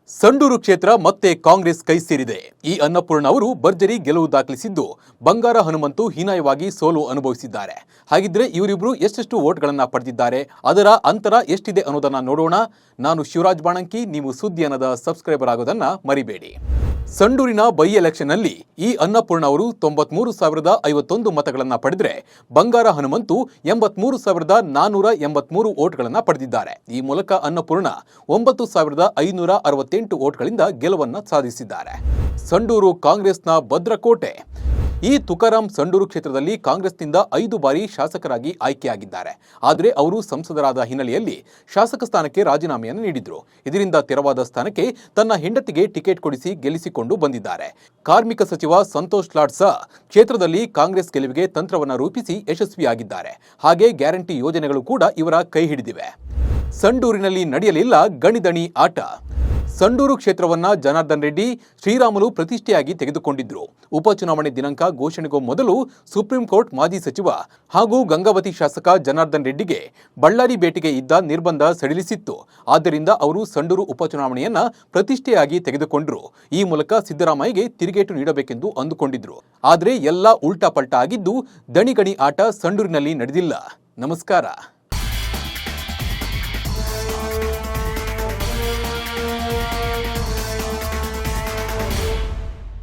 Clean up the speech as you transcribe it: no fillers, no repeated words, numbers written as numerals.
ಸಂಡೂರು ಕ್ಷೇತ್ರ ಮತ್ತೆ ಕಾಂಗ್ರೆಸ್ ಕೈ ಸೇರಿದೆ. ಈ ಅನ್ನಪೂರ್ಣ ಅವರು ಭರ್ಜರಿ ಗೆಲುವು ದಾಖಲಿಸಿದ್ದು ಬಂಗಾರ ಹನುಮಂತು ಹೀನಾಯವಾಗಿ ಸೋಲು ಅನುಭವಿಸಿದ್ದಾರೆ. ಹಾಗಿದ್ರೆ ಇವರಿಬ್ರು ಎಷ್ಟೆಷ್ಟು ವೋಟ್ಗಳನ್ನ ಪಡೆದಿದ್ದಾರೆ, ಅದರ ಅಂತರ ಎಷ್ಟಿದೆ ಅನ್ನೋದನ್ನ ನೋಡೋಣ. ನಾನು ಶಿವರಾಜ್ ಬಾಣಂಕಿ, ನೀವು ಸುದ್ದಿ ಅನ್ನದ ಸಬ್ಸ್ಕ್ರೈಬರ್ ಆಗೋದನ್ನ ಮರಿಬೇಡಿ. ಸಂಡೂರಿನ ಬೈ ಎಲೆಕ್ಷನ್ ನಲ್ಲಿ ಈ ಅನ್ನಪೂರ್ಣ ಅವರು 93,051 ಮತಗಳನ್ನ ಪಡೆದರೆ ಬಂಗಾರ ಹನುಮಂತು 83,483 ವೋಟ್ಗಳನ್ನ ಪಡೆದಿದ್ದಾರೆ. ಈ ಮೂಲಕ ಅನ್ನಪೂರ್ಣ 9,568 ವೋಟ್ಗಳಿಂದ ಗೆಲುವನ್ನ ಸಾಧಿಸಿದ್ದಾರೆ. ಸಂಡೂರು ಕಾಂಗ್ರೆಸ್ನ ಭದ್ರಕೋಟೆ. ಈ ತುಕಾರಾಂ ಸಂಡೂರು ಕ್ಷೇತ್ರದಲ್ಲಿ ಕಾಂಗ್ರೆಸ್ನಿಂದ 5 ಬಾರಿ ಶಾಸಕರಾಗಿ ಆಯ್ಕೆಯಾಗಿದ್ದಾರೆ. ಆದರೆ ಅವರು ಸಂಸದರಾದ ಹಿನ್ನೆಲೆಯಲ್ಲಿ ಶಾಸಕ ಸ್ಥಾನಕ್ಕೆ ರಾಜೀನಾಮೆಯನ್ನು ನೀಡಿದ್ರು. ಇದರಿಂದ ತೆರವಾದ ಸ್ಥಾನಕ್ಕೆ ತನ್ನ ಹೆಂಡತಿಗೆ ಟಿಕೆಟ್ ಕೊಡಿಸಿ ಗೆಲ್ಲಿಸಿಕೊಂಡು ಬಂದಿದ್ದಾರೆ. ಕಾರ್ಮಿಕ ಸಚಿವ ಸಂತೋಷ್ ಲಾಡ್ ಸಹ ಕ್ಷೇತ್ರದಲ್ಲಿ ಕಾಂಗ್ರೆಸ್ ಗೆಲುವಿಗೆ ತಂತ್ರವನ್ನು ರೂಪಿಸಿ ಯಶಸ್ವಿಯಾಗಿದ್ದಾರೆ. ಹಾಗೆ ಗ್ಯಾರಂಟಿ ಯೋಜನೆಗಳು ಕೂಡ ಇವರ ಕೈ ಹಿಡಿದಿವೆ. ಸಂಡೂರಿನಲ್ಲಿ ನಡೆಯಲಿಲ್ಲ ಗಣಿದಣಿ ಆಟ. ಸಂಡೂರು ಕ್ಷೇತ್ರವನ್ನ ಜನಾರ್ದನ್ ರೆಡ್ಡಿ ಶ್ರೀರಾಮುಲು ಪ್ರತಿಷ್ಠೆಯಾಗಿ ತೆಗೆದುಕೊಂಡಿದ್ರು. ಉಪಚುನಾವಣೆ ದಿನಾಂಕ ಘೋಷಣೆಗೂ ಮೊದಲು ಸುಪ್ರೀಂ ಕೋರ್ಟ್ ಮಾಜಿ ಸಚಿವ ಹಾಗೂ ಗಂಗಾವತಿ ಶಾಸಕ ಜನಾರ್ದನ್ ರೆಡ್ಡಿಗೆ ಬಳ್ಳಾರಿ ಭೇಟಿಗೆ ಇದ್ದ ನಿರ್ಬಂಧ ಸಡಿಲಿಸಿತ್ತು. ಆದ್ದರಿಂದ ಅವರು ಸಂಡೂರು ಉಪಚುನಾವಣೆಯನ್ನ ಪ್ರತಿಷ್ಠೆಯಾಗಿ ತೆಗೆದುಕೊಂಡ್ರು. ಈ ಮೂಲಕ ಸಿದ್ದರಾಮಯ್ಯಗೆ ತಿರುಗೇಟು ನೀಡಬೇಕೆಂದು ಅಂದುಕೊಂಡಿದ್ರು. ಆದರೆ ಎಲ್ಲ ಉಲ್ಟಾ ಪಲ್ಟಾ ಆಗಿದ್ದು ದಣಿಗಣಿ ಆಟ ಸಂಡೂರಿನಲ್ಲಿ ನಡೆದಿಲ್ಲ. ನಮಸ್ಕಾರ.